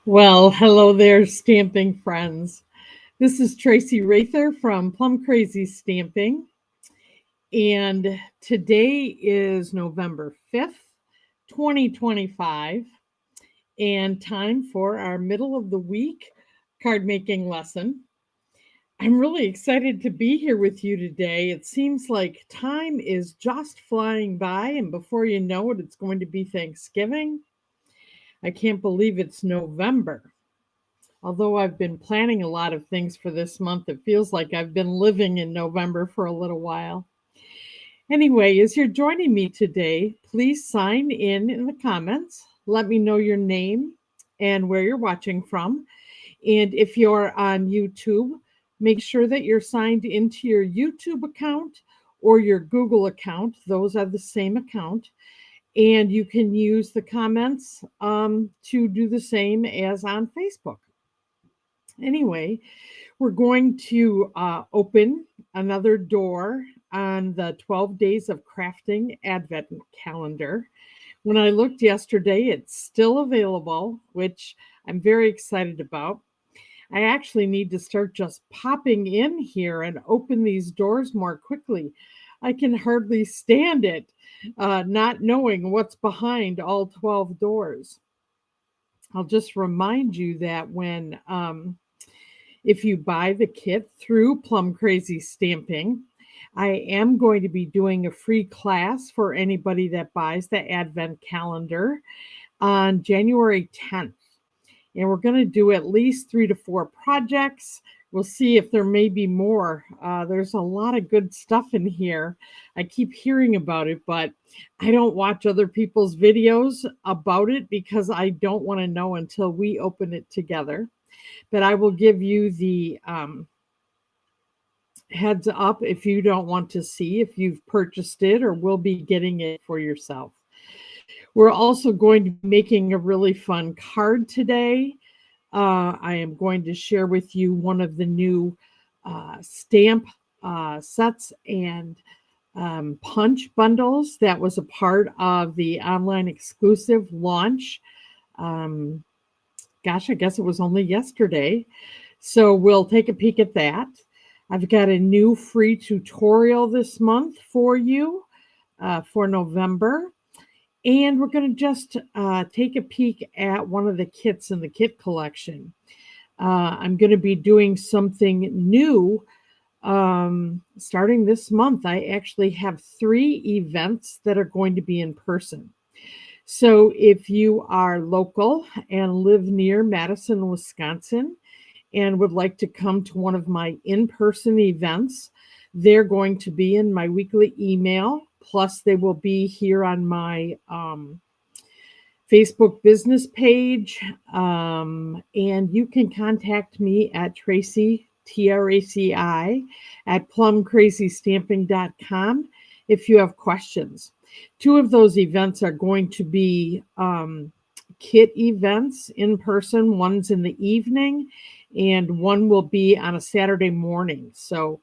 Well, hello there, stamping friends. This is Traci Raether from Plum Crazy Stamping, and today is November 5th, 2025, and time for our middle of the week card making lesson. I'm really excited to be here with you today. It seems like time is just flying by, and before you know it, it's going to be Thanksgiving. I can't believe it's November. Although I've been planning a lot of things for this month, it feels like I've been living in November for a little while. Anyway, as you're joining me today, please sign in the comments. Let me know your name and where you're watching from. And if you're on YouTube, make sure that you're signed into your YouTube account or your Google account. Those are the same account. And you can use the comments to do the same as on Facebook. Anyway, we're going to open another door on the 12 Days of Crafting Advent Calendar. When I looked yesterday, it's still available, which I'm very excited about. I actually need to start just popping in here and open these doors more quickly. I can hardly stand it, not knowing what's behind all 12 doors. I'll just remind you that if you buy the kit through Plum Crazy Stamping, I am going to be doing a free class for anybody that buys the Advent calendar on January 10th. And we're going to do at least 3 to 4 projects. We'll see if there may be more. There's a lot of good stuff in here. I keep hearing about it, but I don't watch other people's videos about it because I don't want to know until we open it together. But I will give you the heads up if you don't want to see if you've purchased it or will be getting it for yourself. We're also going to be making a really fun card today. I am going to share with you one of the new stamp sets and punch bundles that was a part of the online exclusive launch. Gosh, I guess it was only yesterday. So we'll take a peek at that. I've got a new free tutorial this month for you for November. And we're going to just take a peek at one of the kits in the kit collection. I'm going to be doing something new starting this month. I actually have 3 events that are going to be in person. So if you are local and live near Madison, Wisconsin, and would like to come to one of my in-person events, they're going to be in my weekly email. Plus, they will be here on my Facebook business page. And you can contact me at Traci, Traci, at plumcrazystamping.com if you have questions. 2 of those events are going to be kit events in person. One's in the evening and one will be on a Saturday morning. So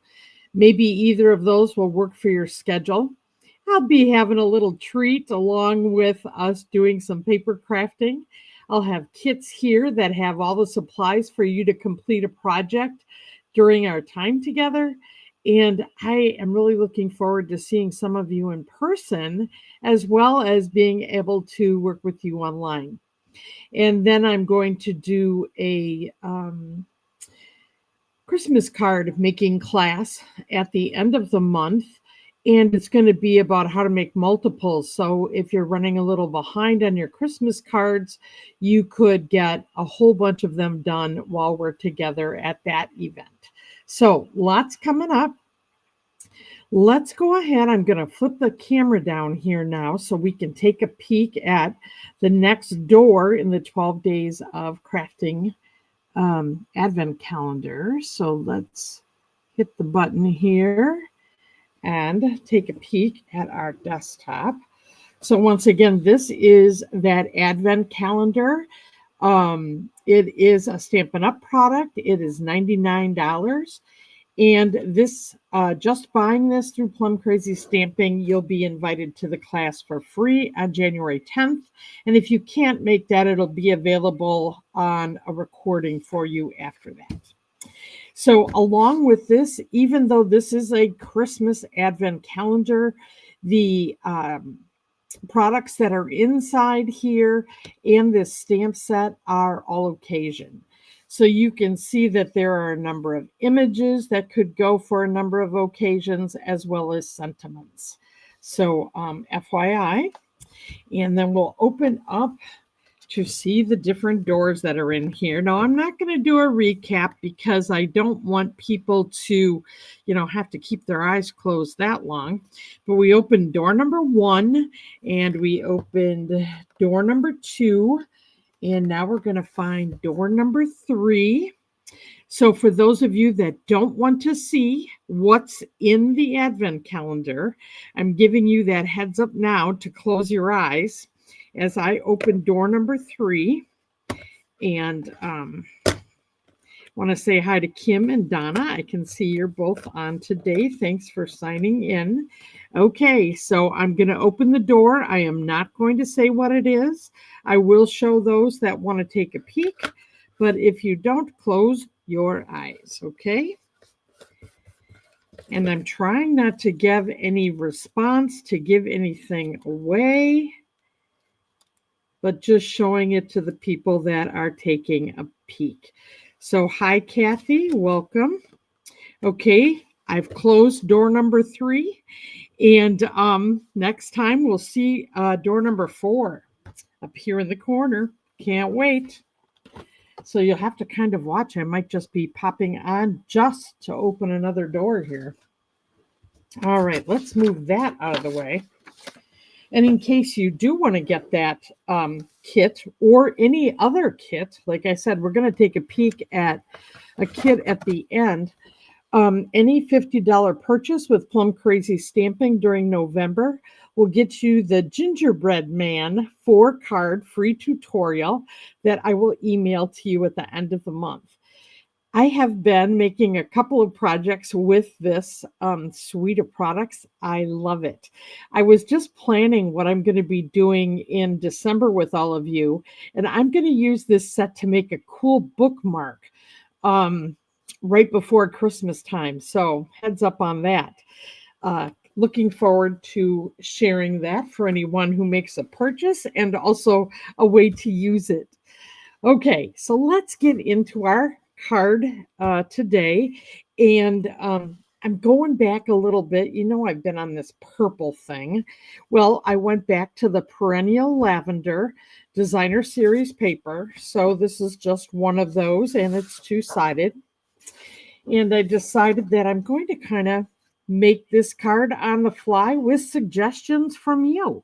maybe either of those will work for your schedule. I'll be having a little treat along with us doing some paper crafting. I'll have kits here that have all the supplies for you to complete a project during our time together. And I am really looking forward to seeing some of you in person, as well as being able to work with you online. And then I'm going to do a Christmas card making class at the end of the month. And it's going to be about how to make multiples. So if you're running a little behind on your Christmas cards, you could get a whole bunch of them done while we're together at that event. So lots coming up. Let's go ahead. I'm going to flip the camera down here now so we can take a peek at the next door in the 12 Days of Crafting Advent calendar. So let's hit the button here and take a peek at our desktop. So once again, this is that Advent calendar. It is a Stampin' Up! Product. It is $99. And this, just buying this through Plum Crazy Stamping, you'll be invited to the class for free on January 10th. And if you can't make that, it'll be available on a recording for you after that. So along with this, even though this is a Christmas Advent calendar, the products that are inside here and this stamp set are all occasion. So you can see that there are a number of images that could go for a number of occasions as well as sentiments. So FYI, and then we'll open up to see the different doors that are in here. Now, I'm not going to do a recap because I don't want people to, have to keep their eyes closed that long. But we opened door number 1 and we opened door number 2. And now we're going to find door number 3. So for those of you that don't want to see what's in the Advent calendar, I'm giving you that heads up now to close your eyes as I open door number 3. And want to say hi to Kim and Donna. I can see you're both on today. Thanks for signing in. Okay, so I'm going to open the door. I am not going to say what it is. I will show those that want to take a peek. But if you don't, close your eyes, okay? And I'm trying not to give any response, to give anything away, but just showing it to the people that are taking a peek. So hi, Kathy, welcome. Okay, I've closed door number 3. And next time we'll see door number 4 up here in the corner. Can't wait. So you'll have to kind of watch. I might just be popping on just to open another door here. All right, let's move that out of the way. And in case you do want to get that kit or any other kit, like I said, we're going to take a peek at a kit at the end. Any $50 purchase with Plum Crazy Stamping during November will get you the Gingerbread Man 4-card free tutorial that I will email to you at the end of the month. I have been making a couple of projects with this suite of products. I love it. I was just planning what I'm going to be doing in December with all of you, and I'm going to use this set to make a cool bookmark right before Christmas time. So heads up on that. Looking forward to sharing that for anyone who makes a purchase and also a way to use it. Okay, so let's get into our card today. And I'm going back a little bit. I've been on this purple thing. Well, I went back to the Perennial Lavender Designer Series paper. So this is just one of those, and it's 2-sided. And I decided that I'm going to kind of make this card on the fly with suggestions from you.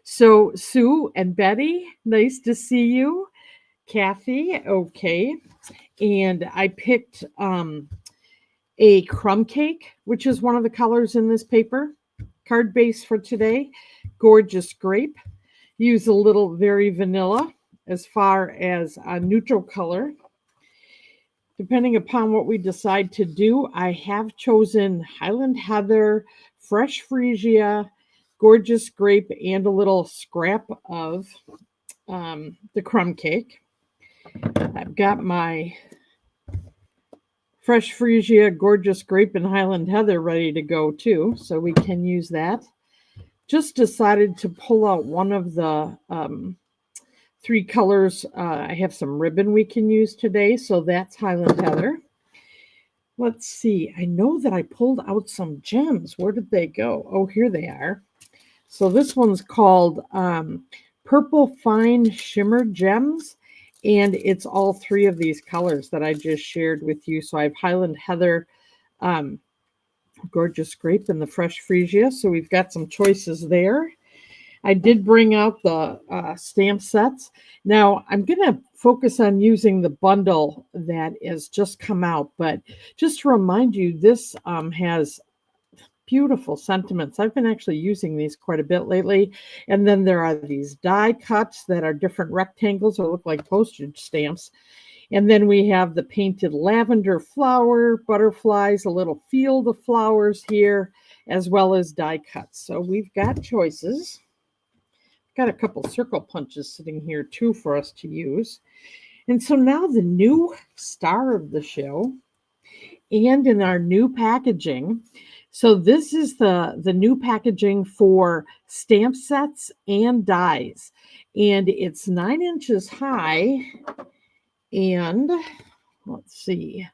So Sue and Betty, nice to see you. Kathy, okay. And I picked a crumb cake, which is one of the colors in this paper. Card base for today, Gorgeous Grape. Use a little very vanilla as far as a neutral color. Depending upon what we decide to do, I have chosen Highland Heather, Fresh Freesia, Gorgeous Grape, and a little scrap of the crumb cake. I've got my Fresh Freesia, Gorgeous Grape, and Highland Heather ready to go too, so we can use that. Just decided to pull out one of the 3 colors. I have some ribbon we can use today, so that's Highland Heather. Let's see. I know that I pulled out some gems. Where did they go? Oh, here they are. So this one's called Purple Fine Shimmer Gems, and it's all 3 of these colors that I just shared with you. So I have Highland Heather, Gorgeous Grape, and the Fresh Freesia. So we've got some choices there. I did bring out the stamp sets. Now, I'm going to focus on using the bundle that has just come out. But just to remind you, this has beautiful sentiments. I've been actually using these quite a bit lately. And then there are these die cuts that are different rectangles or look like postage stamps. And then we have the painted lavender flower, butterflies, a little field of flowers here, as well as die cuts. So we've got choices. Got a couple circle punches sitting here too for us to use. And so now the new star of the show, and in our new packaging. So this is the new packaging for stamp sets and dies. And it's 9 inches high and let's see,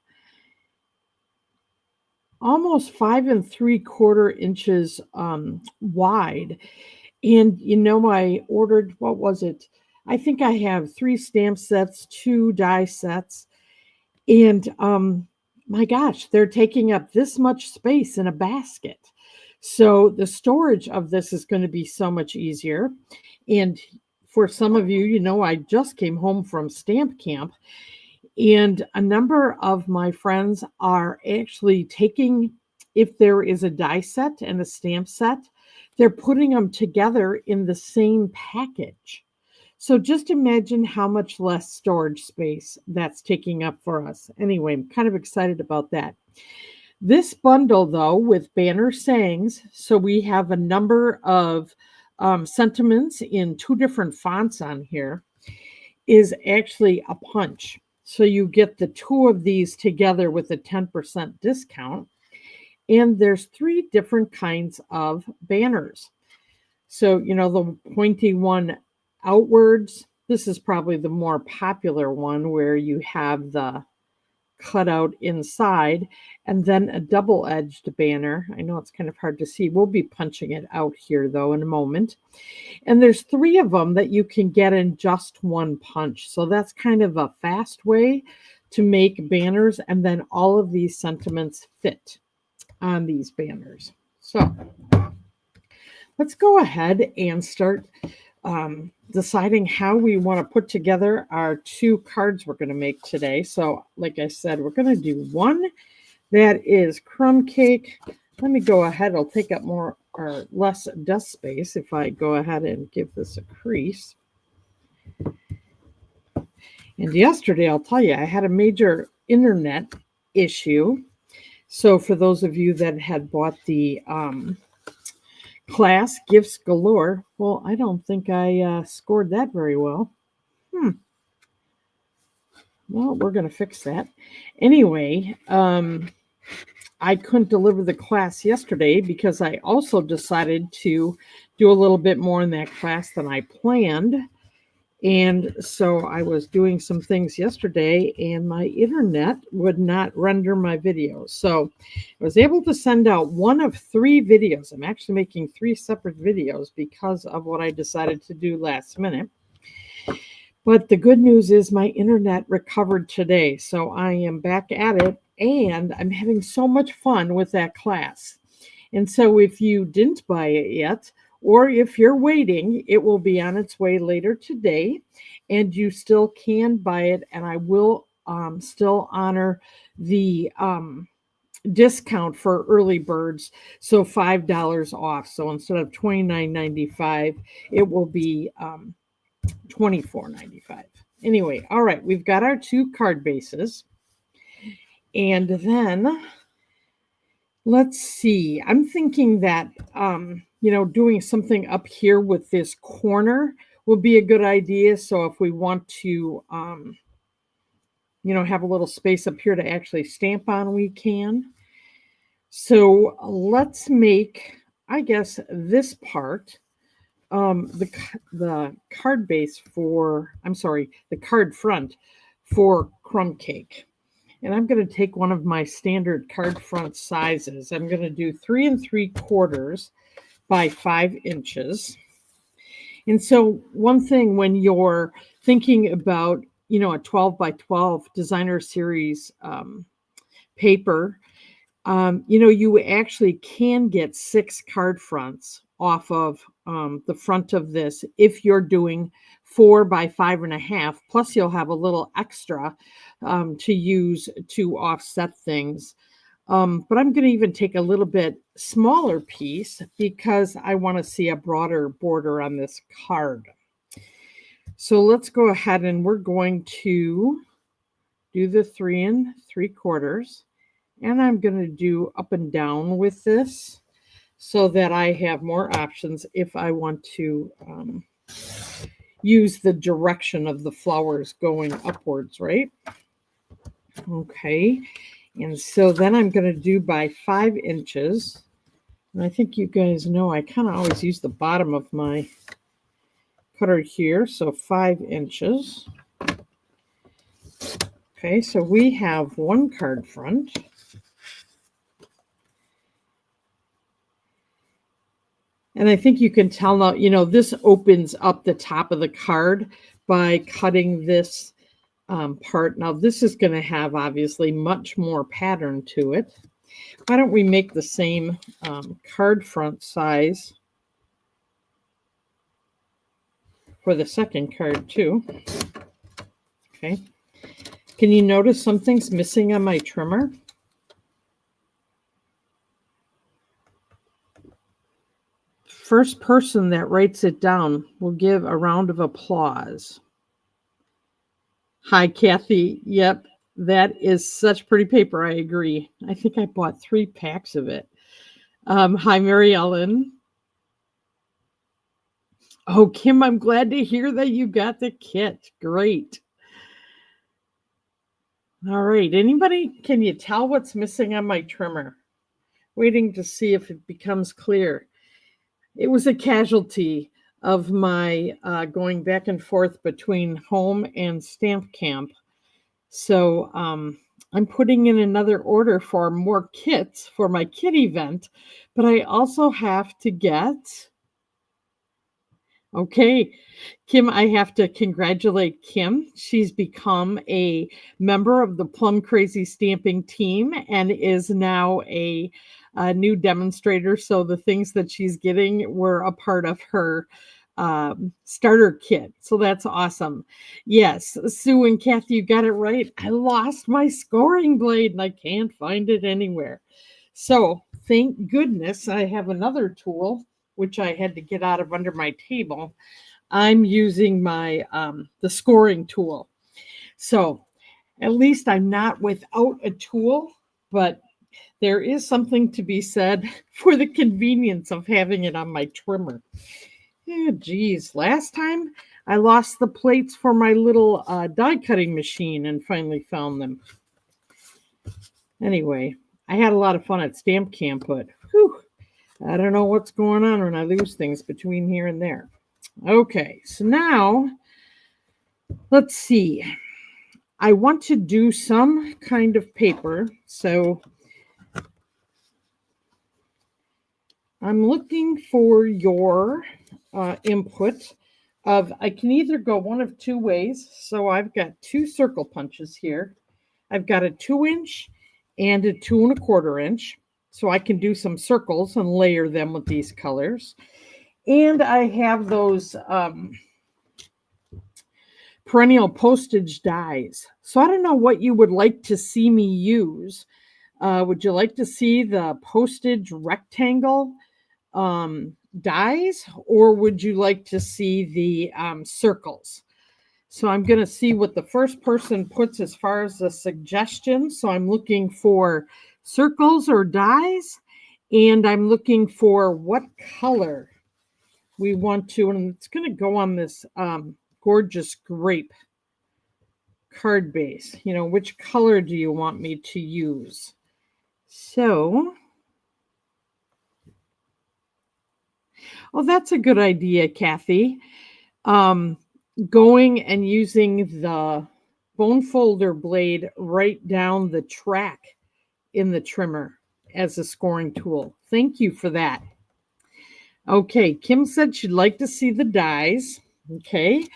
almost 5 3/4 inches wide. And I ordered, what was it? I think I have 3 stamp sets, 2 die sets, and my gosh, they're taking up this much space in a basket. So the storage of this is going to be so much easier. And for some of you, I just came home from stamp camp, and a number of my friends are actually taking, if there is a die set and a stamp set, they're putting them together in the same package. So just imagine how much less storage space that's taking up for us. Anyway, I'm kind of excited about that. This bundle, though, with banner sayings, so we have a number of sentiments in 2 different fonts on here, is actually a punch. So you get the 2 of these together with a 10% discount. And there's 3 different kinds of banners. So, the pointy one outwards, this is probably the more popular one where you have the cutout inside, and then a double-edged banner. I know it's kind of hard to see. We'll be punching it out here, though, in a moment. And there's 3 of them that you can get in just one punch. So that's kind of a fast way to make banners, and then all of these sentiments fit on these banners. So let's go ahead and start deciding how we want to put together our 2 cards we're going to make today. So like I said, we're going to do one that is crumb cake. Let me go ahead. I'll take up more or less desk space if I go ahead and give this a crease. And yesterday, I'll tell you, I had a major internet issue. So for those of you that had bought the class Gifts Galore, well, I don't think I scored that very well. Well, we're going to fix that. Anyway, I couldn't deliver the class yesterday because I also decided to do a little bit more in that class than I planned. And so I was doing some things yesterday and my internet would not render my videos. So I was able to send out 1 of 3 videos. I'm actually making 3 separate videos because of what I decided to do last minute. But the good news is my internet recovered today. So I am back at it and I'm having so much fun with that class. And so if you didn't buy it yet, or if you're waiting, it will be on its way later today, and you still can buy it, and I will still honor the discount for early birds, so $5 off. So instead of $29.95, it will be $24.95. Anyway, all right, we've got our 2 card bases, and then let's see. I'm thinking that doing something up here with this corner would be a good idea. So if we want to, have a little space up here to actually stamp on, we can. So let's make, I guess, this part, the card base for, the card front for crumb cake. And I'm going to take one of my standard card front sizes. I'm going to do 3 3/4 by 5 inches. And so one thing when you're thinking about, a 12 by 12 designer series paper, you actually can get 6 card fronts off of the front of this if you're doing 4 by 5.5. Plus you'll have a little extra to use to offset things. But I'm going to even take a little bit smaller piece because I want to see a broader border on this card. So let's go ahead and we're going to do the 3 3/4, and I'm going to do up and down with this so that I have more options if I want to use the direction of the flowers going upwards, right? Okay, and so then I'm going to do by 5 inches. And I think you guys know I kind of always use the bottom of my cutter here, so 5 inches. Okay, so we have one card front. And I think you can tell now, this opens up the top of the card by cutting this part. Now, this is going to have obviously much more pattern to it. Why don't we make the same card front size for the second card too? Okay. Can you notice something's missing on my trimmer? First person that writes it down will give a round of applause. Hi, Kathy. Yep, that is such pretty paper. I agree. I think I bought 3 packs of it. Hi, Mary Ellen. Oh, Kim, I'm glad to hear that you got the kit. Great. All right. Anybody, can you tell what's missing on my trimmer? Waiting to see if it becomes clear. It was a casualty of my going back and forth between home and stamp camp. So I'm putting in another order for more kits for my kit event, but I also have to get... Okay, Kim, I have to congratulate Kim. She's become a member of the Plum Crazy Stamping team and is now a new demonstrator. So the things that she's getting were a part of her starter kit. So that's awesome. Yes, Sue and Kathy, you got it right. I lost my scoring blade and I can't find it anywhere. So thank goodness I have another tool, which I had to get out of under my table. I'm using my the scoring tool. So at least I'm not without a tool, but there is something to be said for the convenience of having it on my trimmer. Yeah, geez, last time I lost the plates for my little die cutting machine and finally found them. Anyway, I had a lot of fun at stamp camp, but whew, I don't know what's going on when I lose things between here and there. Okay, so now let's see. I want to do some kind of paper, so I'm looking for your input of, I can either go one of 2 ways. So I've got 2 circle punches here. I've got a 2-inch and a 2 1/4 inch. So I can do some circles and layer them with these colors. And I have those Perennial postage dies. So I don't know what you would like to see me use. Would you like to see the postage rectangle dies, or would you like to see the circles? So I'm going to see what the first person puts as far as the suggestion. So I'm looking for circles or dies, and I'm looking for what color we want to, and it's going to go on this gorgeous grape card base. Which color do you want me to use? So, oh, that's a good idea, Kathy. Going and using the bone folder blade right down the track in the trimmer as a scoring tool. Thank you for that. Okay, Kim said she'd like to see the dies. Okay,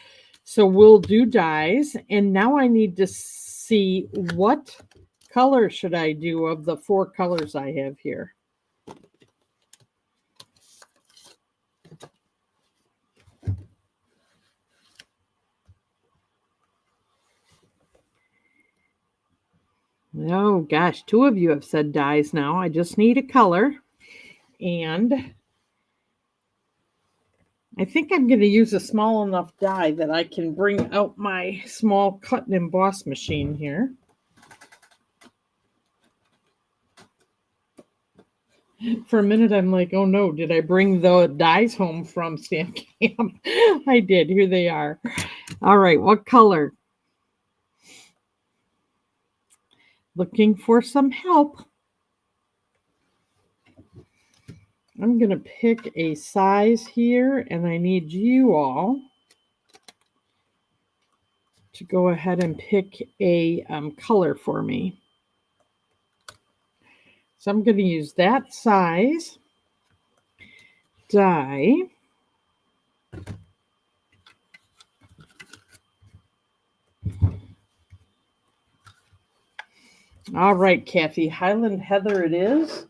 so we'll do dies. And now I need to see what color should I do of the 4 colors I have here. Oh gosh, 2 of you have said dies now. I just need a color. And I think I'm going to use a small enough die that I can bring out my small cut and emboss machine here. For a minute, I'm like, oh no, did I bring the dies home from Stamp Camp? I did. Here they are. All right, what color? Looking for some help. I'm going to pick a size here, and I need you all to go ahead and pick a color for me. So I'm going to use that size die. All right, Kathy, Highland Heather it is.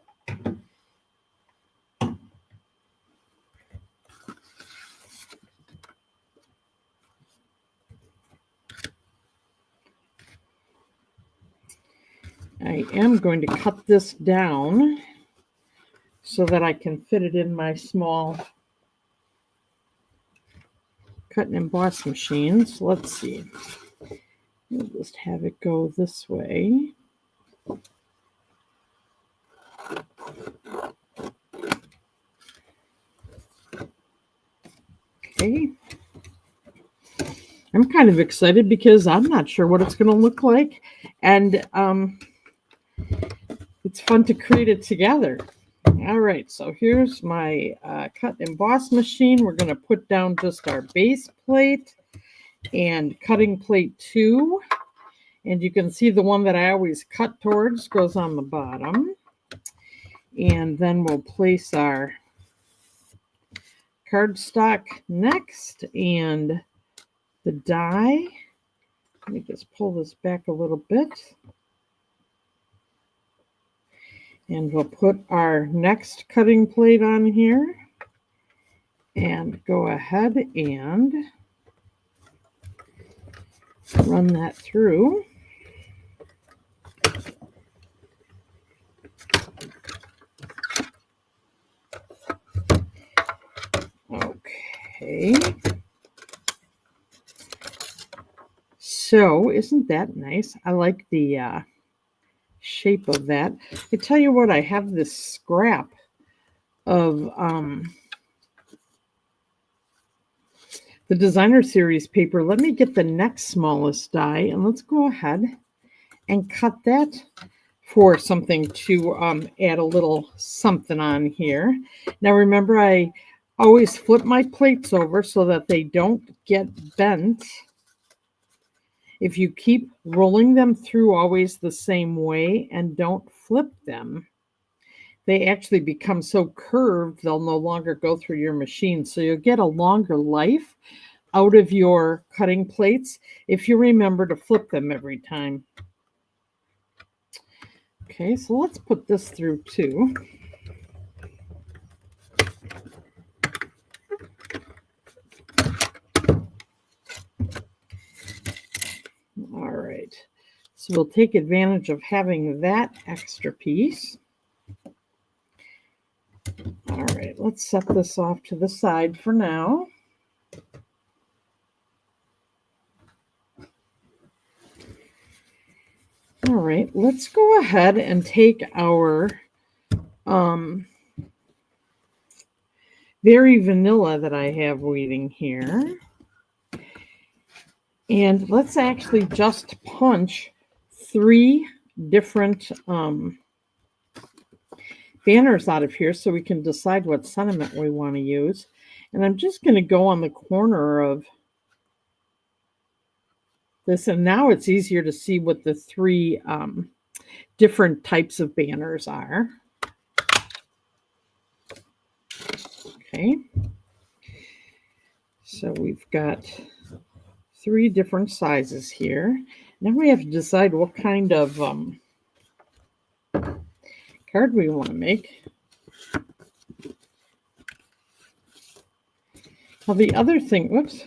I am going to cut this down so that I can fit it in my small cut and emboss machines. Let's see. We'll just have it go this way. Okay. I'm kind of excited because I'm not sure what it's going to look like. And it's fun to create it together. All right, so here's my cut and emboss machine. We're going to put down just our base plate and cutting plate 2. And you can see the one that I always cut towards goes on the bottom. And then we'll place our cardstock next and the die. Let me just pull this back a little bit. And we'll put our next cutting plate on here and go ahead and run that through. Okay. So isn't that nice? I like the shape of that. I tell you what, I have this scrap of the designer series paper. Let me get the next smallest die and let's go ahead and cut that for something to add a little something on here. Now remember, I always flip my plates over so that they don't get bent. If you keep rolling them through always the same way and don't flip them, they actually become so curved they'll no longer go through your machine. So you'll get a longer life out of your cutting plates if you remember to flip them every time. Okay, so let's put this through too. All right, so we'll take advantage of having that extra piece. All right, let's set this off to the side for now. All right, let's go ahead and take our Very Vanilla that I have waiting here. And let's actually just punch 3 different banners out of here so we can decide what sentiment we want to use. And I'm just going to go on the corner of this. And now it's easier to see what the 3 different types of banners are. Okay. So we've got 3 different sizes here. Now we have to decide what kind of card we want to make. Now the other thing, whoops,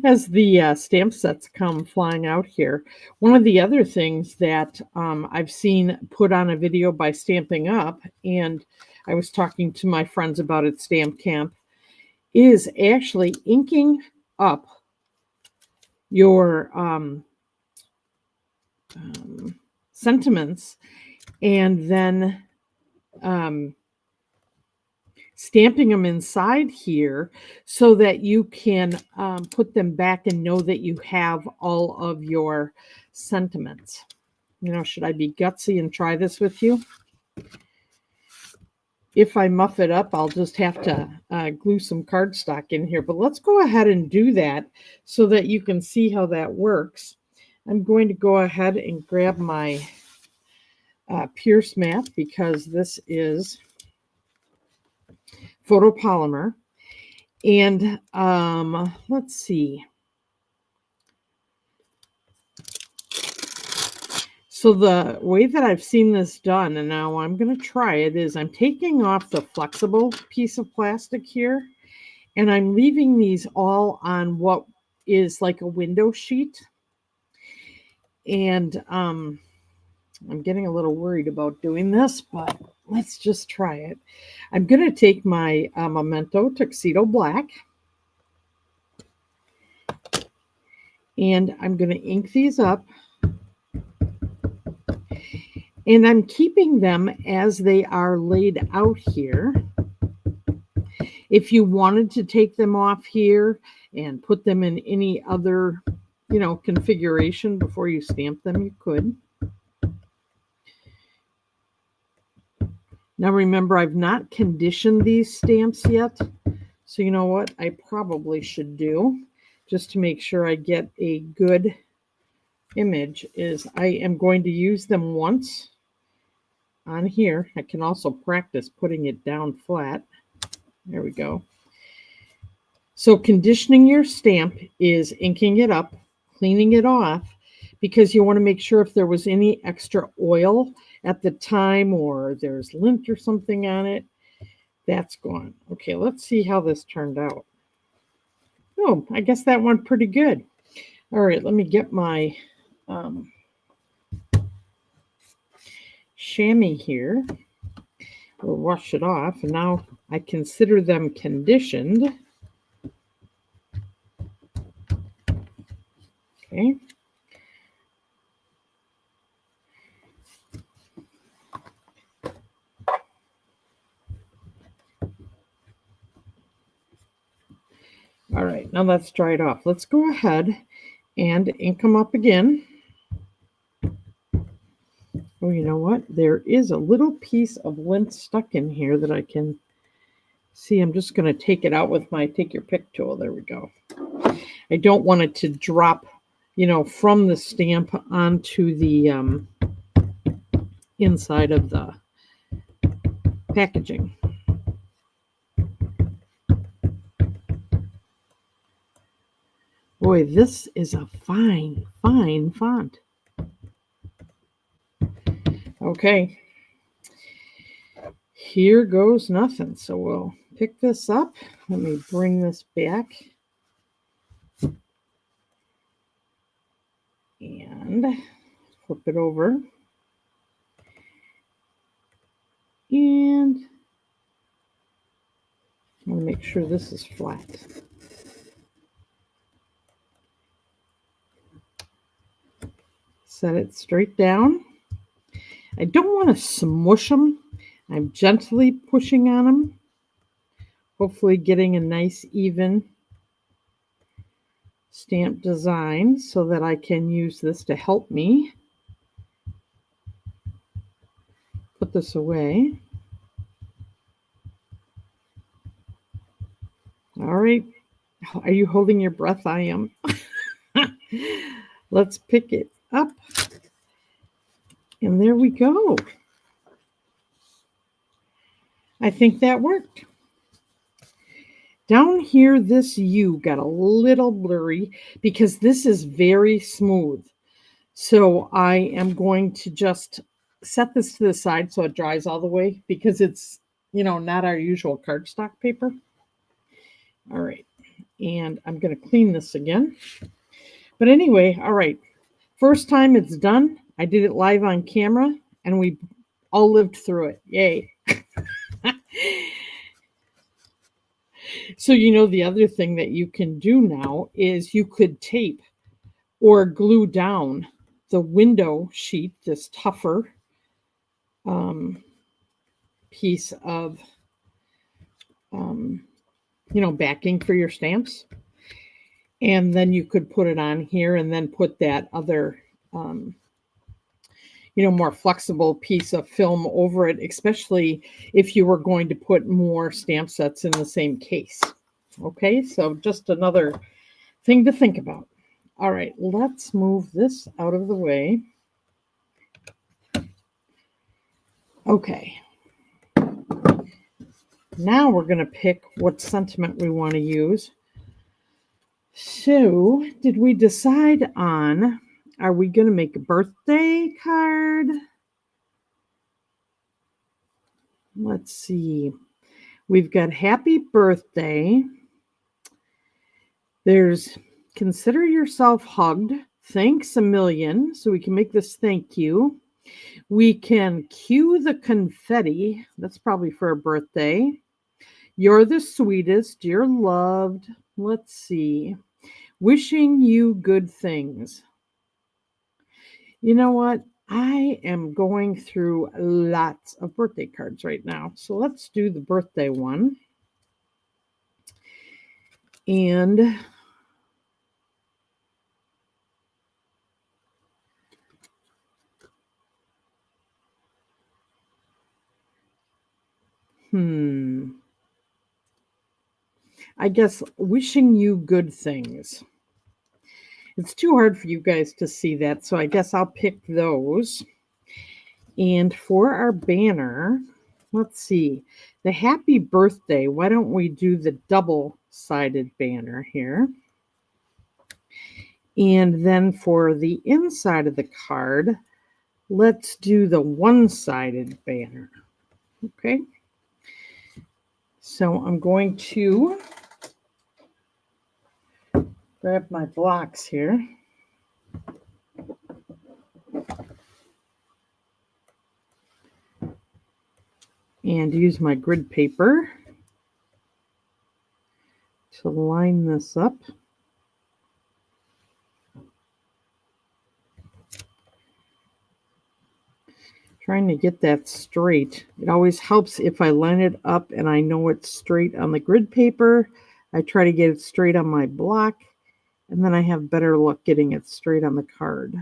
as the stamp sets come flying out here, one of the other things that I've seen put on a video by Stamping Up, and I was talking to my friends about at Stamp Camp, is actually inking up your sentiments and then stamping them inside here so that you can put them back and know that you have all of your sentiments. You know, should I be gutsy and try this with you? If I muff it up, I'll just have to glue some cardstock in here. But let's go ahead and do that so that you can see how that works. I'm going to go ahead and grab my Pierce mat because this is photopolymer. And let's see. So the way that I've seen this done, and now I'm going to try it, is I'm taking off the flexible piece of plastic here, and I'm leaving these all on what is like a window sheet. And I'm getting a little worried about doing this, but let's just try it. I'm going to take my Memento Tuxedo Black, and I'm going to ink these up. And I'm keeping them as they are laid out here. If you wanted to take them off here and put them in any other, you know, configuration before you stamp them, you could. Now remember, I've not conditioned these stamps yet. So you know what I probably should do, just to make sure I get a good image, is I am going to use them once on here. I can also practice putting it down flat. There we go. So conditioning your stamp is inking it up, cleaning it off, because you want to make sure if there was any extra oil at the time or there's lint or something on it, that's gone. Okay, let's see how this turned out. Oh, I guess that went pretty good. All right, let me get my chamois here. We'll wash it off, and now I consider them conditioned. Okay. All right, now that's dried off. Let's go ahead and ink them up again. Oh, you know what? There is a little piece of lint stuck in here that I can see. I'm just going to take it out with my take your pick tool. There we go. I don't want it to drop, you know, from the stamp onto the inside of the packaging. Boy, this is a fine, fine font. Okay, here goes nothing. So we'll pick this up. Let me bring this back. And flip it over. And I want to make sure this is flat. Set it straight down. I don't want to smush them. I'm gently pushing on them, hopefully getting a nice even stamp design so that I can use this to help me put this away. All right. Are you holding your breath? I am. Let's pick it up. And there we go. I think that worked. Down here, this U got a little blurry because this is very smooth. So I am going to just set this to the side so it dries all the way because it's, you know, not our usual cardstock paper. All right. And I'm going to clean this again. But anyway, all right. First time it's done. I did it live on camera and we all lived through it. Yay. So, you know, the other thing that you can do now is you could tape or glue down the window sheet, this tougher piece of, backing for your stamps. And then you could put it on here and then put that other, more flexible piece of film over it, especially if you were going to put more stamp sets in the same case. Okay, so just another thing to think about. All right, let's move this out of the way. Okay. Now we're going to pick what sentiment we want to use. So, did we decide on, are we going to make a birthday card? Let's see. We've got happy birthday. There's consider yourself hugged. Thanks a million. So we can make this thank you. We can cue the confetti. That's probably for a birthday. You're the sweetest. You're loved. Let's see. Wishing you good things. You know what? I am going through lots of birthday cards right now. So let's do the birthday one. And I guess wishing you good things. It's too hard for you guys to see that, so I guess I'll pick those. And for our banner, let's see, the happy birthday. Why don't we do the double-sided banner here? And then for the inside of the card, let's do the one-sided banner. Okay. So I'm going to grab my blocks here. And use my grid paper to line this up. Trying to get that straight. It always helps if I line it up and I know it's straight on the grid paper. I try to get it straight on my block, and then I have better luck getting it straight on the card.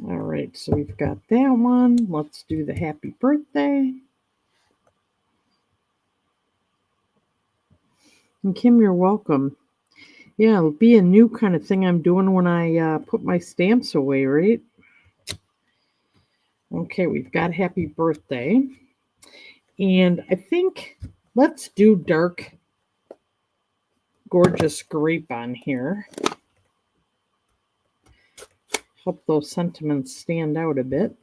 All right, so we've got that one. Let's do the happy birthday. And Kim, you're welcome. Yeah, it'll be a new kind of thing I'm doing when I put my stamps away, right? Okay, we've got happy birthday. And I think let's do dark, gorgeous grape on here. Help those sentiments stand out a bit.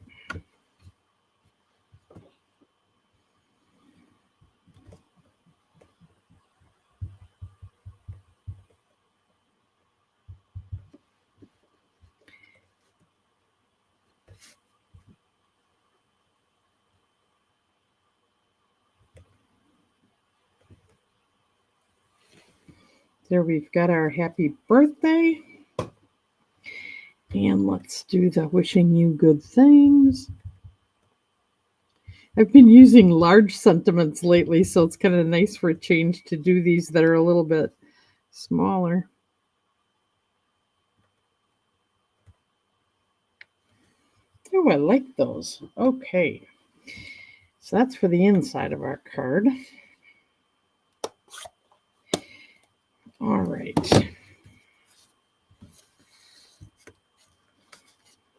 There we've got our happy birthday. And let's do the wishing you good things. I've been using large sentiments lately, so it's kind of nice for a change to do these that are a little bit smaller. Oh, I like those. Okay. So that's for the inside of our card. All right.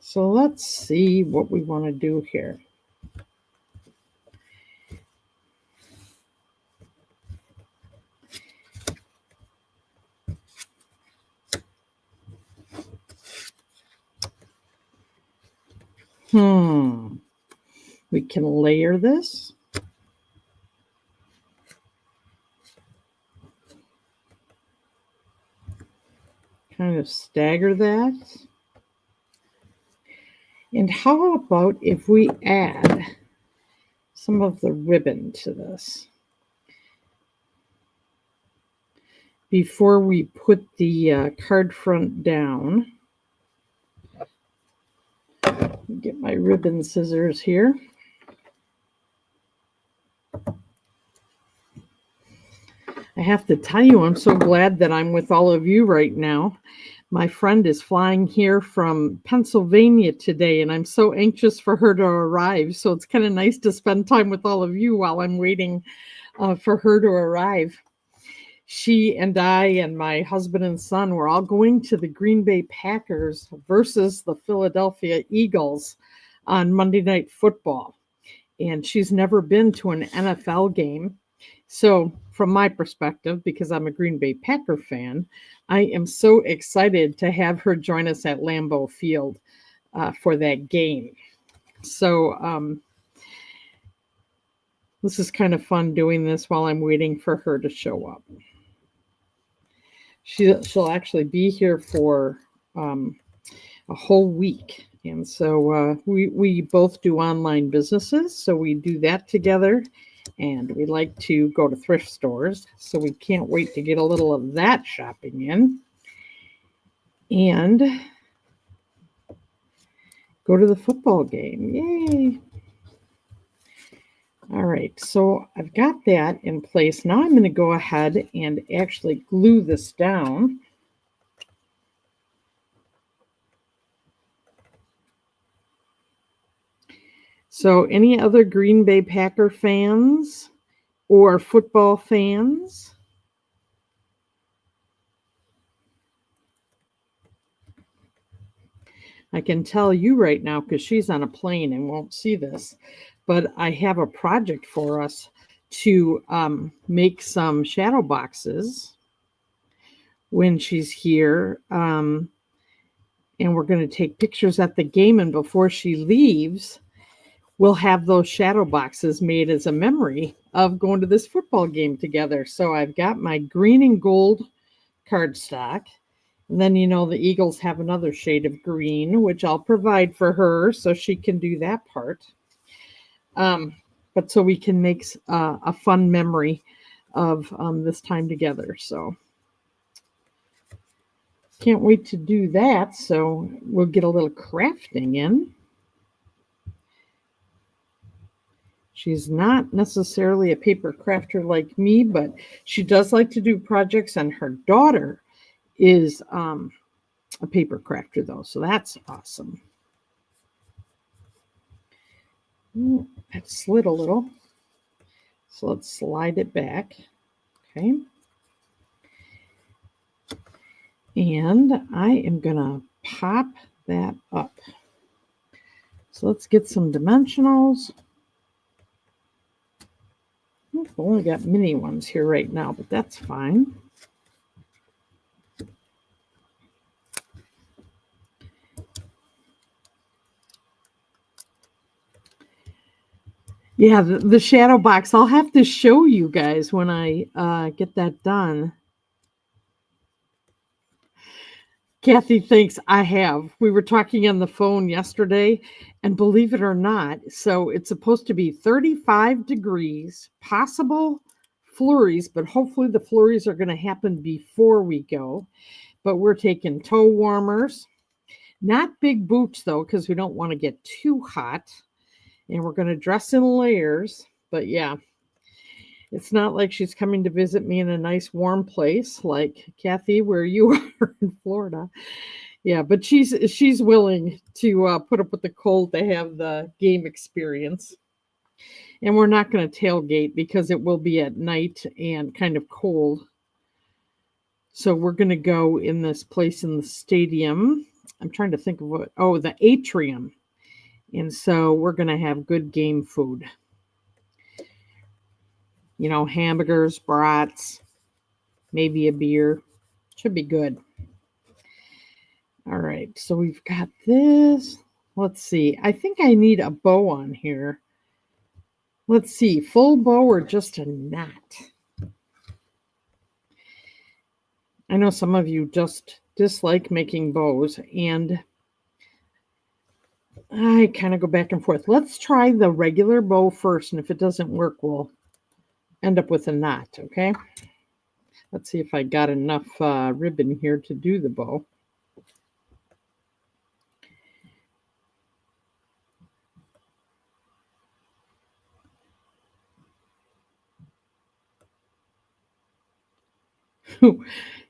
So let's see what we want to do here. We can layer this. Kind of stagger that. And how about if we add some of the ribbon to this before we put the card front down? Get my ribbon scissors here. I have to tell you, I'm so glad that I'm with all of you right now. My friend is flying here from Pennsylvania today, and I'm so anxious for her to arrive. So it's kind of nice to spend time with all of you while I'm waiting for her to arrive. She and I and my husband and son were all going to the Green Bay Packers versus the Philadelphia Eagles on Monday Night Football. And she's never been to an NFL game. So from my perspective, because I'm a Green Bay Packer fan, I am so excited to have her join us at Lambeau Field for that game. So this is kind of fun doing this while I'm waiting for her to show up. She'll actually be here for a whole week. And so we both do online businesses, so we do that together. And we like to go to thrift stores, so we can't wait to get a little of that shopping in. And go to the football game. Yay! All right, so I've got that in place. Now I'm going to go ahead and actually glue this down. So any other Green Bay Packer fans or football fans? I can tell you right now because she's on a plane and won't see this, but I have a project for us to make some shadow boxes when she's here. And we're going to take pictures at the game, and before she leaves, we'll have those shadow boxes made as a memory of going to this football game together. So I've got my green and gold cardstock. And then, you know, the Eagles have another shade of green, which I'll provide for her so she can do that part. But so we can make a fun memory of this time together. So can't wait to do that. So we'll get a little crafting in. She's not necessarily a paper crafter like me, but she does like to do projects, and her daughter is a paper crafter though, so that's awesome. Ooh, that slid a little, so let's slide it back. Okay, and I am gonna pop that up. So let's get some dimensionals. I've only got mini ones here right now, but that's fine. Yeah, the shadow box, I'll have to show you guys when I get that done. Kathy thinks I have. We were talking on the phone yesterday, and believe it or not, so it's supposed to be 35 degrees, possible flurries, but hopefully the flurries are going to happen before we go. But we're taking toe warmers, not big boots though, because we don't want to get too hot. And we're going to dress in layers, but yeah. It's not like she's coming to visit me in a nice warm place like Kathy, where you are in Florida. Yeah, but she's willing to put up with the cold to have the game experience. And we're not going to tailgate because it will be at night and kind of cold. So we're going to go in this place in the stadium. I'm trying to think of what. Oh, the atrium. And so we're going to have good game food. You know, hamburgers, brats, maybe a beer. Should be good. All right, so we've got this. Let's see. I think I need a bow on here. Let's see, full bow or just a knot? I know some of you just dislike making bows, and I kind of go back and forth. Let's try the regular bow first, and if it doesn't work, we'll end up with a knot, okay? Let's see if I got enough ribbon here to do the bow.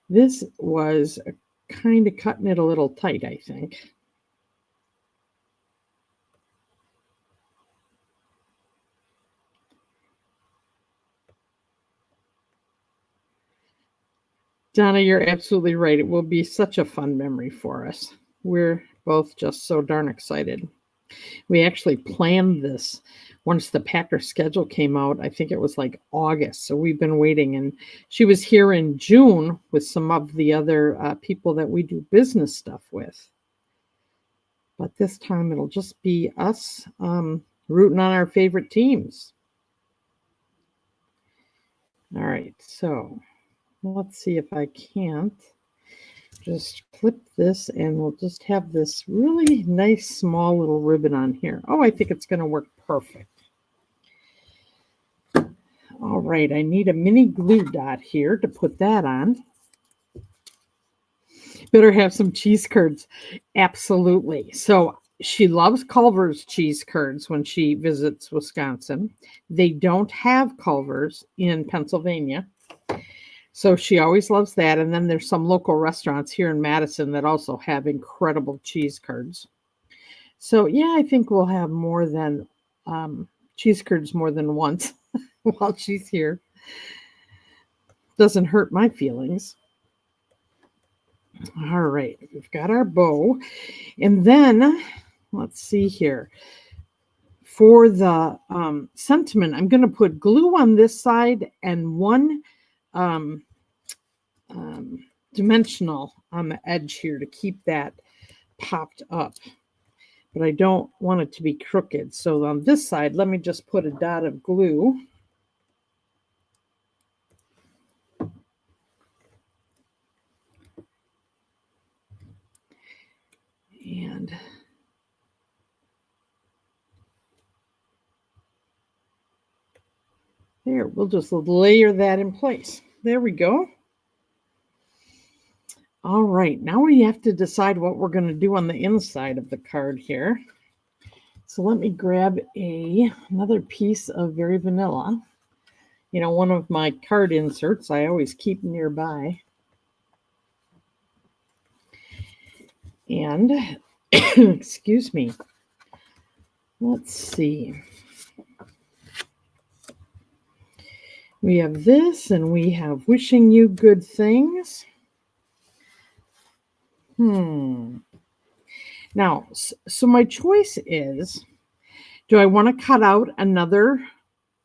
This was kind of cutting it a little tight, I think. Donna, you're absolutely right. It will be such a fun memory for us. We're both just so darn excited. We actually planned this once the Packer schedule came out. I think it was like August. So we've been waiting. And she was here in June with some of the other people that we do business stuff with. But this time it'll just be us rooting on our favorite teams. All right. So let's see if I can't just clip this, and we'll just have this really nice small little ribbon on here. Oh, I think it's going to work perfect. All right, I need a mini glue dot here to put that on. Better have some cheese curds. Absolutely. So she loves Culver's cheese curds when she visits Wisconsin. They don't have Culver's in Pennsylvania. So she always loves that. And then there's some local restaurants here in Madison that also have incredible cheese curds. So yeah, I think we'll have more than cheese curds more than once while she's here. Doesn't hurt my feelings. All right, we've got our bow. And then let's see here. For the sentiment, I'm going to put glue on this side and one dimensional on the edge here to keep that popped up. But I don't want it to be crooked. So on this side, let me just put a dot of glue. And there, we'll just layer that in place. There we go. All right, now we have to decide what we're going to do on the inside of the card here. So let me grab another piece of Very Vanilla. You know, one of my card inserts I always keep nearby. And, excuse me, let's see. We have this, and we have Wishing You Good Things. Now, so my choice is, do I want to cut out another,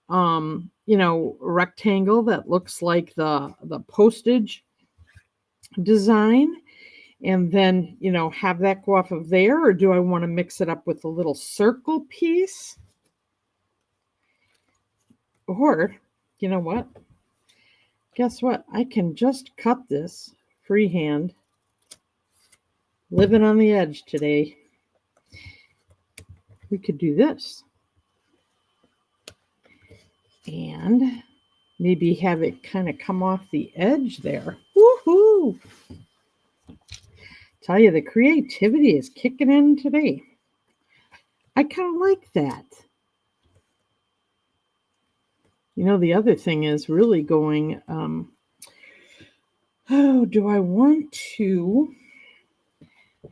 rectangle that looks like the postage design, and then, have that go off of there, or do I want to mix it up with a little circle piece? Or, you know what? Guess what? I can just cut this freehand. Living on the edge today. We could do this. And maybe have it kind of come off the edge there. Woohoo! Tell you, the creativity is kicking in today. I kind of like that. The other thing is really going, do I want to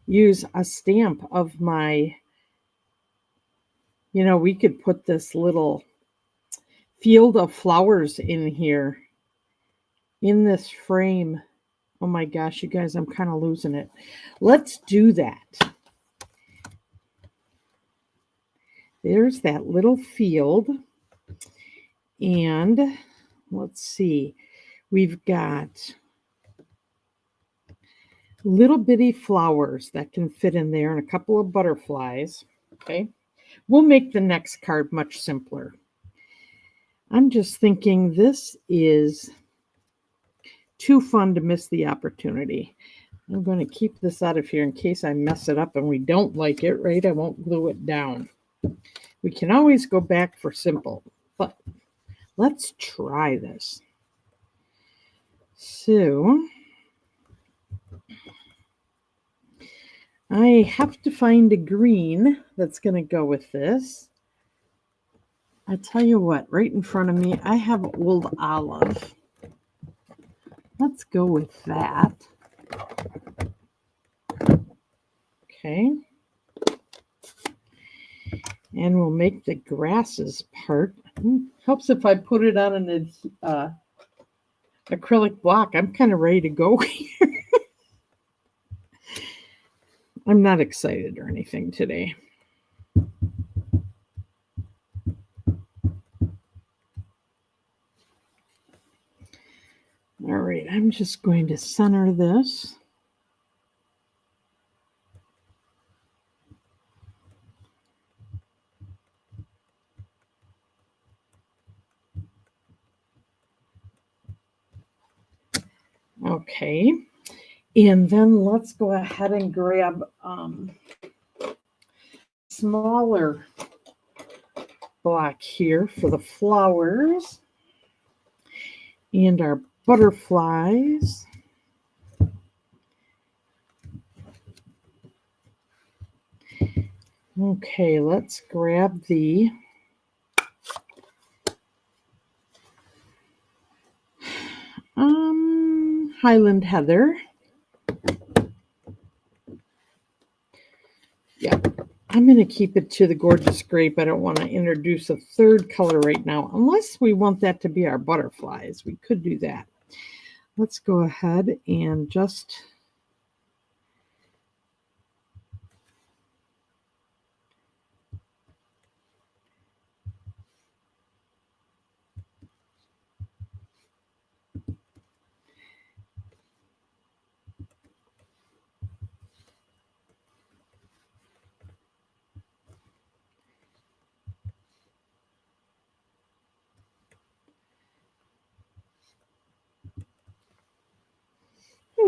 use a stamp of my, we could put this little field of flowers in here, in this frame. Oh my gosh, you guys, I'm kind of losing it. Let's do that. There's that little field. And let's see, we've got little bitty flowers that can fit in there and a couple of butterflies. Okay, we'll make the next card much simpler. I'm just thinking this is too fun to miss the opportunity. I'm going to keep this out of here in case I mess it up and we don't like it, right? I won't glue it down. We can always go back for simple, but let's try this. So I have to find a green that's going to go with this. I tell you what, right in front of me, I have Old Olive. let's go with that. Okay. And we'll make the grasses part. Helps if I put it on an acrylic block. I'm kind of ready to go here. I'm not excited or anything today. All right, I'm just going to center this. Okay, and then let's go ahead and grab smaller block here for the flowers and our butterflies. Okay, let's grab the Highland Heather. Yeah, I'm going to keep it to the gorgeous grape. I don't want to introduce a third color right now, unless we want that to be our butterflies. We could do that. Let's go ahead and just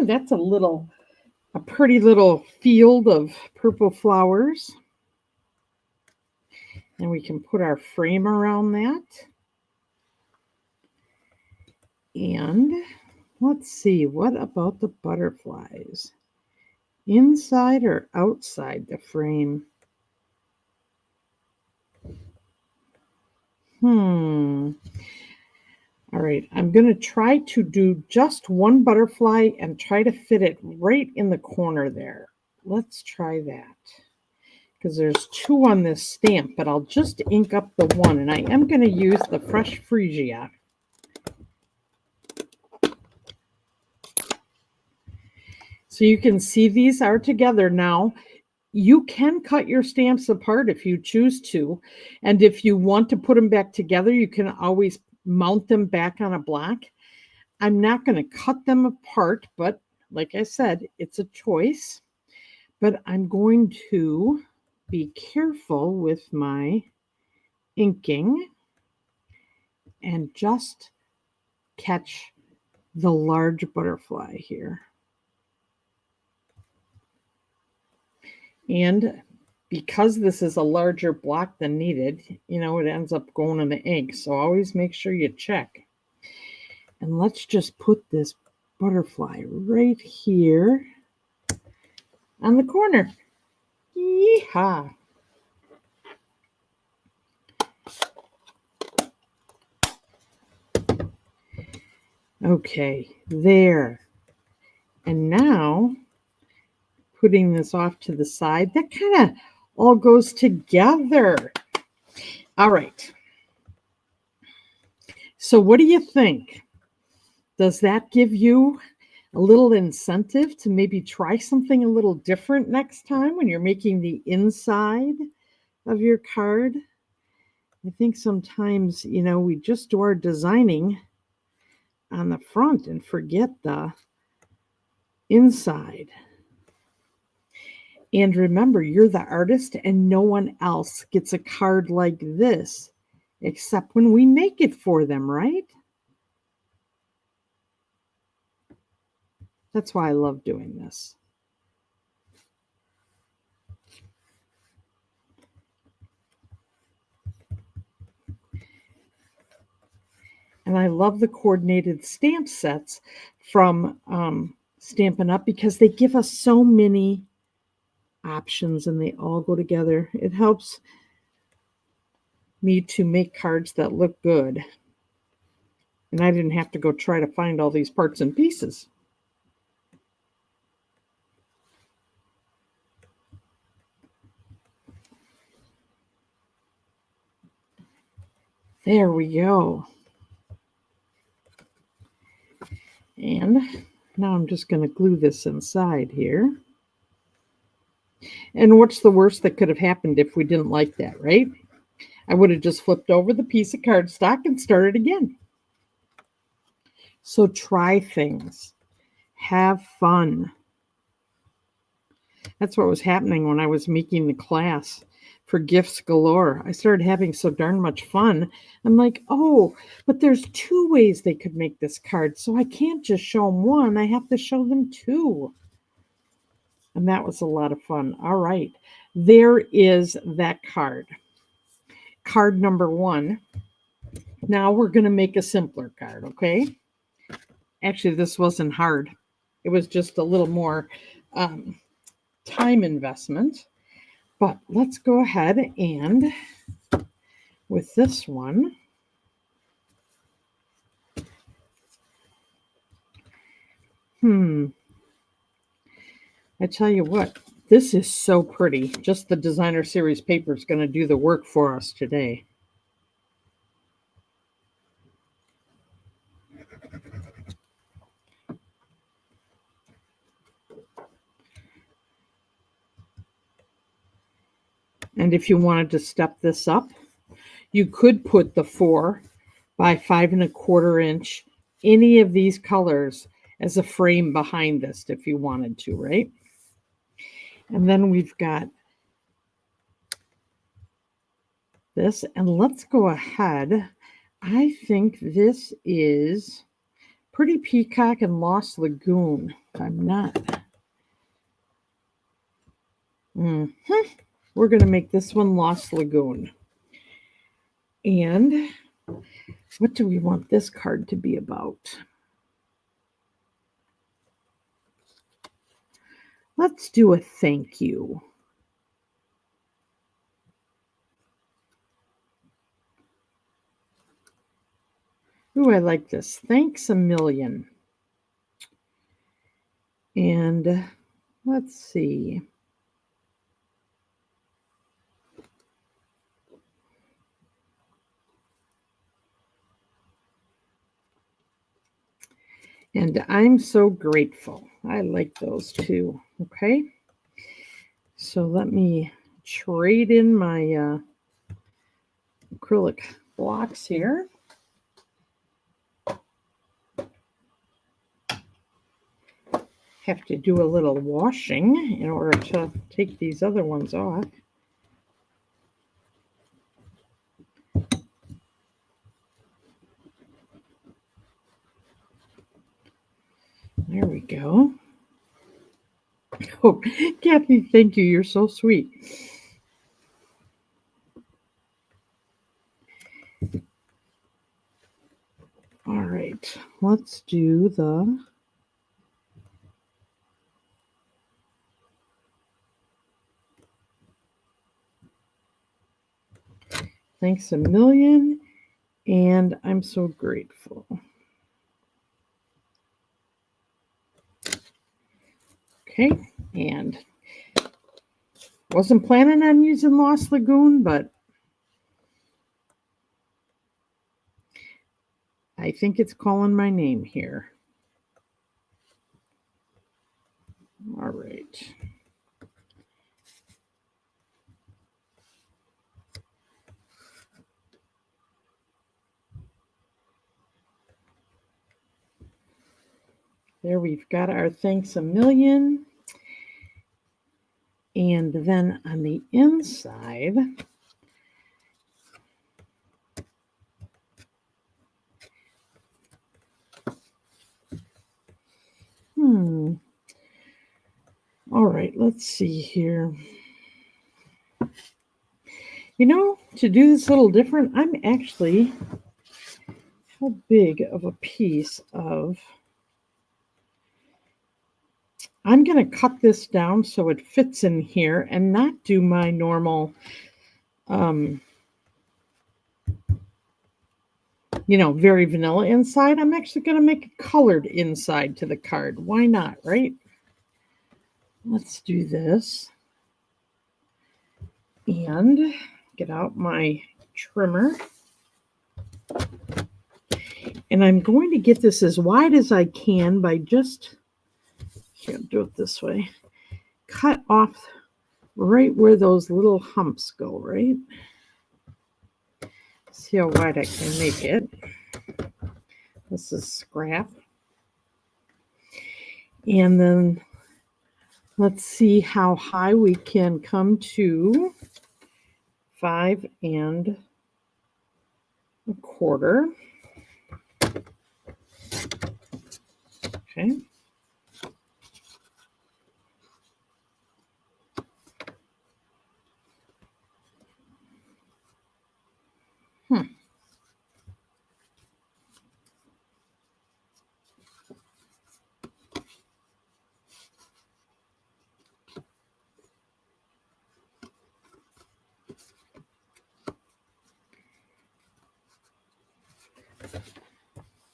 that's a pretty little field of purple flowers. And we can put our frame around that. And let's see, what about the butterflies? Inside or outside the frame? All right, I'm going to try to do just one butterfly and try to fit it right in the corner there. Let's try that. Because there's two on this stamp, but I'll just ink up the one. And I am going to use the Fresh Freesia. So you can see these are together now. You can cut your stamps apart if you choose to. And if you want to put them back together, you can always mount them back on a block. I'm not going to cut them apart, but like I said, it's a choice. But I'm going to be careful with my inking and just catch the large butterfly here. And because this is a larger block than needed, it ends up going in the ink. So always make sure you check. And let's just put this butterfly right here on the corner. Yeehaw! Okay, there. And now, putting this off to the side, that kind of all goes together. All right. So what do you think? Does that give you a little incentive to maybe try something a little different next time when you're making the inside of your card? I think sometimes, we just do our designing on the front and forget the inside. And remember, you're the artist and no one else gets a card like this except when we make it for them, right? That's why I love doing this. And I love the coordinated stamp sets from Stampin' Up! Because they give us so many options and they all go together. It helps me to make cards that look good And I didn't have to go try to find all these parts and pieces. There we go. And now I'm just going to glue this inside here. And what's the worst that could have happened if we didn't like that, right? I would have just flipped over the piece of cardstock and started again. So try things. Have fun. That's what was happening when I was making the class for Gifts Galore. I started having so darn much fun. I'm like, oh, but there's 2 ways they could make this card. So I can't just show them one. I have to show them 2. And that was a lot of fun. All right. There is that card. Card number 1. Now we're going to make a simpler card, okay? Actually, this wasn't hard. It was just a little more time investment. But let's go ahead and with this one, I tell you what, this is so pretty. Just the designer series paper is going to do the work for us today. And if you wanted to step this up, you could put the 4 by 5 1/4 inch, any of these colors as a frame behind this if you wanted to, right? And then we've got this, and let's go ahead. I think this is Pretty Peacock and Lost Lagoon. I'm not. We're going to make this one Lost Lagoon. And what do we want this card to be about? Let's do a thank you. Ooh, I like this. Thanks a million. And let's see. And I'm so grateful. I like those too. Okay. So let me trade in my acrylic blocks here. Have to do a little washing in order to take these other ones off. There we go. Oh, Kathy, thank you. You're so sweet. All right, let's do the thanks a million, and I'm so grateful. Okay, and wasn't planning on using Lost Lagoon, but I think it's calling my name here. All right. There we've got our thanks a million. And then on the inside, all right, let's see here. You know, to do this a little different, I'm actually, how big of a piece of, I'm going to cut this down so it fits in here and not do my normal very vanilla inside. I'm actually going to make a colored inside to the card. Why not, right? Let's do this. And get out my trimmer. And I'm going to get this as wide as I can by just, here, do it this way. Cut off right where those little humps go, right? See how wide I can make it. This is scrap. And then let's see how high we can come to 5 1/4. Okay.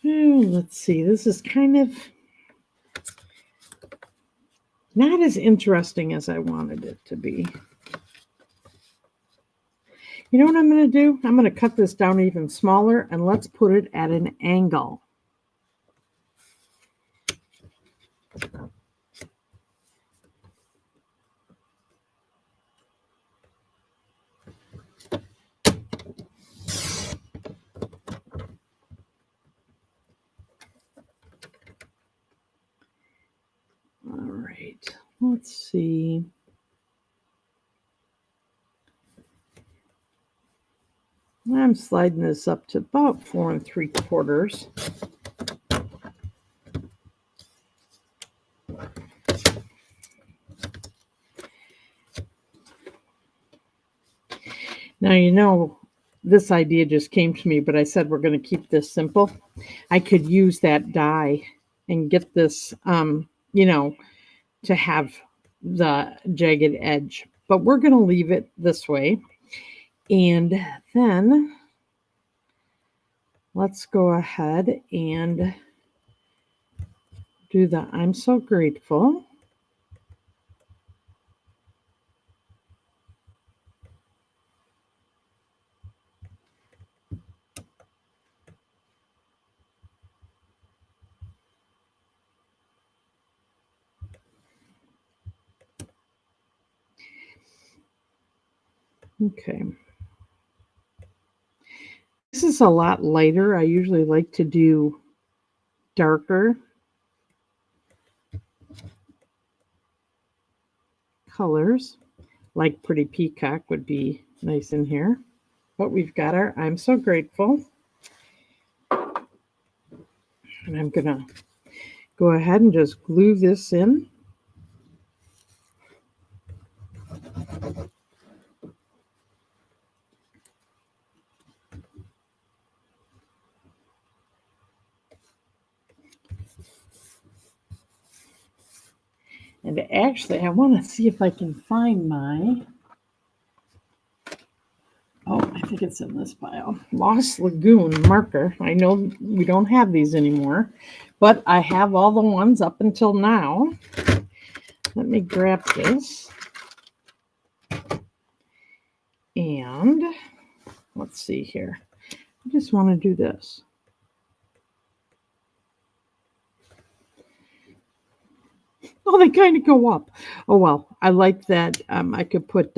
Let's see. This is kind of not as interesting as I wanted it to be. You know what I'm going to do? I'm going to cut this down even smaller, and let's put it at an angle. All right, let's see. I'm sliding this up to about 4 3/4. Now, this idea just came to me, but I said we're going to keep this simple. I could use that die and get this, to have the jagged edge, but we're going to leave it this way. And then let's go ahead and do the I'm so grateful. Okay. This is a lot lighter. I usually like to do darker colors, like Pretty Peacock would be nice in here. But we've got our I'm so grateful. And I'm going to go ahead and just glue this in. And actually, I want to see if I can find my, I think it's in this pile, Lost Lagoon marker. I know we don't have these anymore, but I have all the ones up until now. Let me grab this. And let's see here. I just want to do this. Oh, they kind of go up. Oh, well, I like that. I could put ...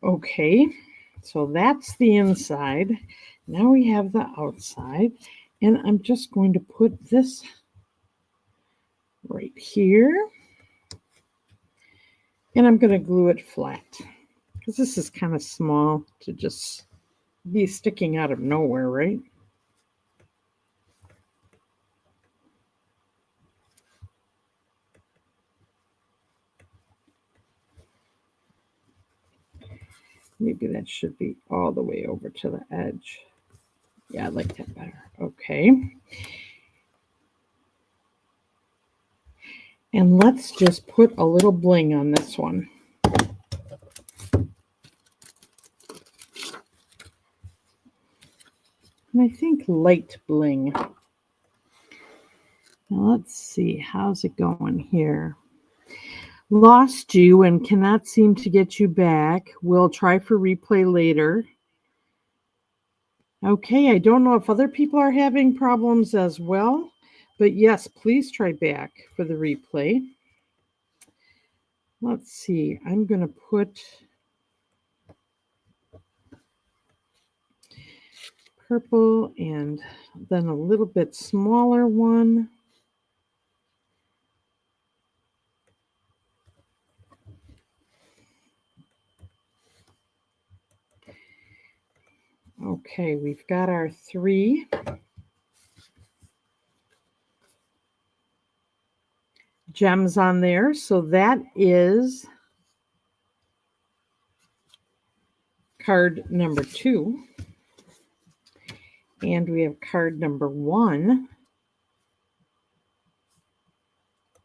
Okay, so that's the inside. Now we have the outside. And I'm just going to put this right here. And I'm going to glue it flat. Because this is kind of small to just be sticking out of nowhere, right? Maybe that should be all the way over to the edge. Yeah, I like that better. Okay. And let's just put a little bling on this one. and I think light bling. Now let's see, how's it going here? Lost you and cannot seem to get you back. We'll try for replay later. Okay, I don't know if other people are having problems as well, but yes, please try back for the replay. Let's see, I'm going to put purple and then a little bit smaller one. Okay, we've got our 3 gems on there. So that is card number 2. And we have card number 1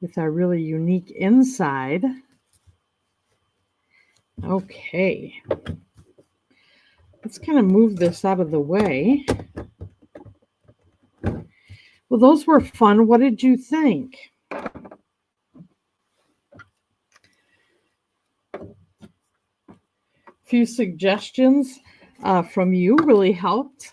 with our really unique inside. Okay. Let's kind of move this out of the way. Well, those were fun. What did you think? Few suggestions from you really helped.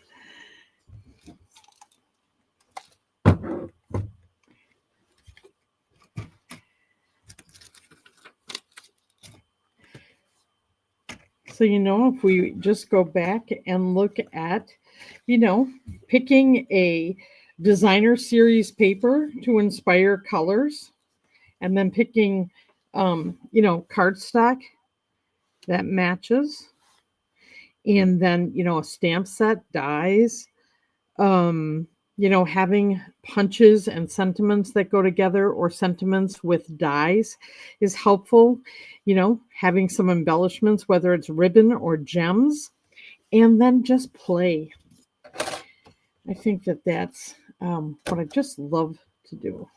So, if we just go back and look at, picking a designer series paper to inspire colors, and then picking, cardstock that matches, and then, a stamp set, dies, having punches and sentiments that go together, or sentiments with dies is helpful. Having some embellishments, whether it's ribbon or gems, and then just play. I think that's what I just love to do.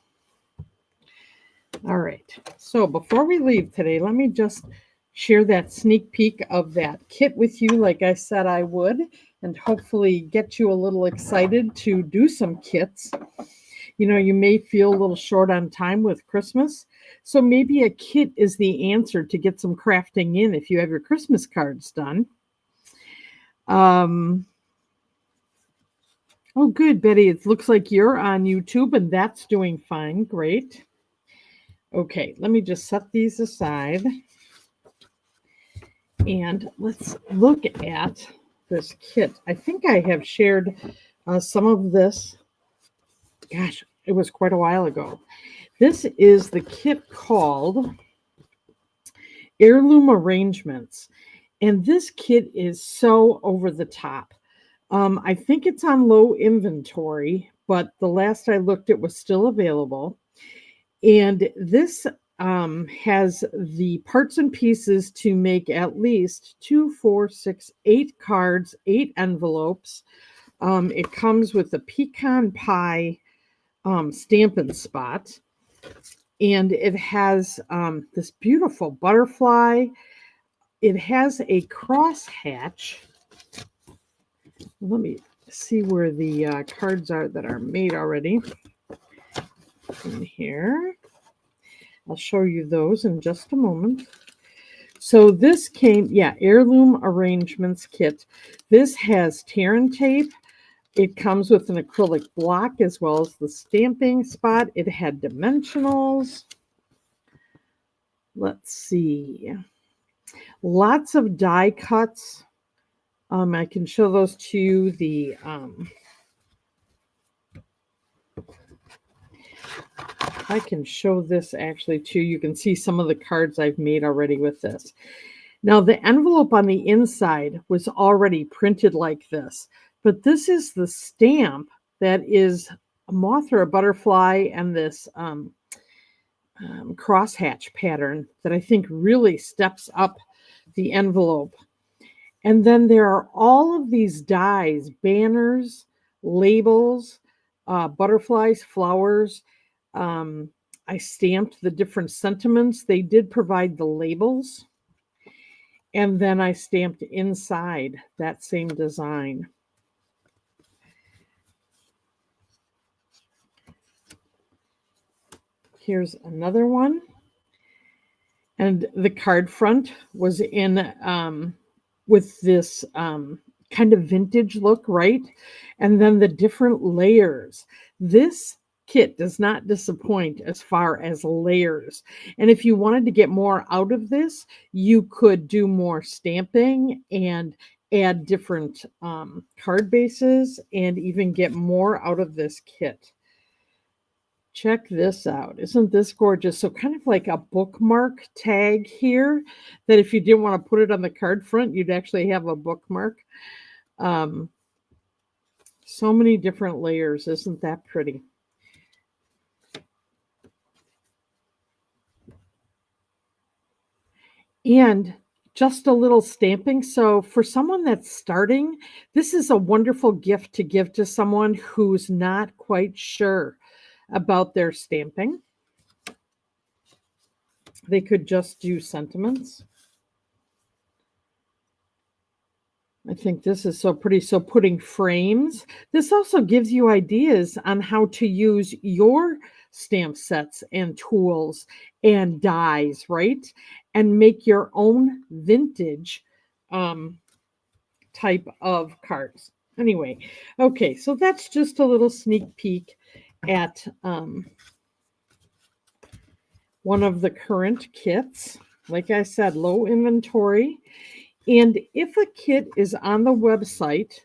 All right. So before we leave today, let me just share that sneak peek of that kit with you, like I said I would, and hopefully get you a little excited to do some kits. You may feel a little short on time with Christmas, so maybe a kit is the answer to get some crafting in if you have your Christmas cards done. Oh, good, Betty. It looks like you're on YouTube, and that's doing fine. Great. Okay, let me just set these aside. And let's look at this kit. I think I have shared some of this. Gosh, it was quite a while ago. This is the kit called Heirloom Arrangements. And this kit is so over the top. I think it's on low inventory, but the last I looked, it was still available. And this has the parts and pieces to make at least 2, 4, 6, 8 cards, 8 envelopes. It comes with a pecan pie Stampin' Spot. And it has this beautiful butterfly. It has a crosshatch. Let me see where the cards are that are made already. In here. I'll show you those in just a moment. So this came, Heirloom Arrangements Kit. This has tear and tape. It comes with an acrylic block as well as the stamping spot. It had dimensionals. Let's see. Lots of die cuts. I can show those to you. I can show this actually too. You can see some of the cards I've made already with this. Now the envelope on the inside was already printed like this, but this is the stamp that is a moth or a butterfly and this crosshatch pattern that I think really steps up the envelope. And then there are all of these dies, banners, labels, butterflies, flowers. I stamped the different sentiments. They did provide the labels. And then I stamped inside that same design. Here's another one. And the card front was in with this kind of vintage look, right? And then the different layers. This kit does not disappoint as far as layers. And if you wanted to get more out of this, you could do more stamping and add different card bases and even get more out of this kit. Check this out. Isn't this gorgeous? So kind of like a bookmark tag here that if you didn't want to put it on the card front, you'd actually have a bookmark. Um, so many different layers. Isn't that pretty? And just a little stamping. So for someone that's starting, this is a wonderful gift to give to someone who's not quite sure about their stamping. They could just do sentiments. I think this is so pretty. So putting frames. This also gives you ideas on how to use your stamp sets and tools and dies, right? And make your own vintage type of cards. Anyway, okay, so that's just a little sneak peek at one of the current kits. Like I said, low inventory. And if a kit is on the website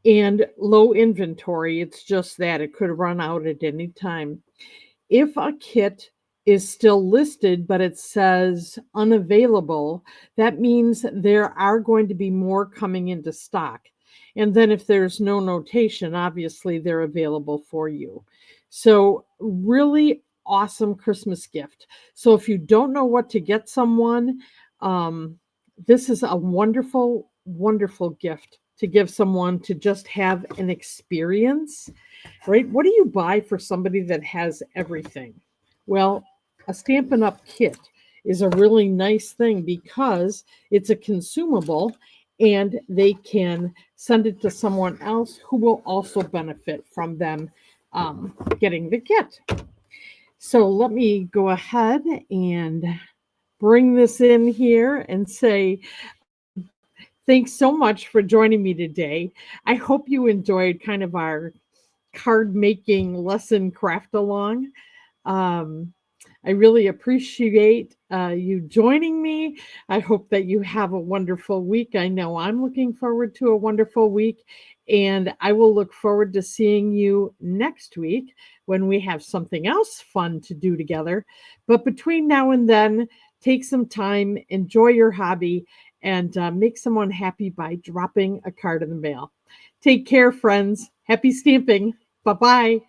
and low inventory, it's just that it could run out at any time. If a kit is still listed, but it says unavailable, that means there are going to be more coming into stock. And then if there's no notation, obviously they're available for you. So really awesome Christmas gift. So if you don't know what to get someone, this is a wonderful, wonderful gift to give someone to just have an experience, right? What do you buy for somebody that has everything? Well, a Stampin' Up! Kit is a really nice thing because it's a consumable and they can send it to someone else who will also benefit from them getting the kit. So let me go ahead and bring this in here and say, thanks so much for joining me today. I hope you enjoyed kind of our card making lesson craft along. I really appreciate you joining me. I hope that you have a wonderful week. I know I'm looking forward to a wonderful week, and I will look forward to seeing you next week when we have something else fun to do together. But between now and then, take some time, enjoy your hobby, and make someone happy by dropping a card in the mail. Take care, friends. Happy stamping. Bye-bye.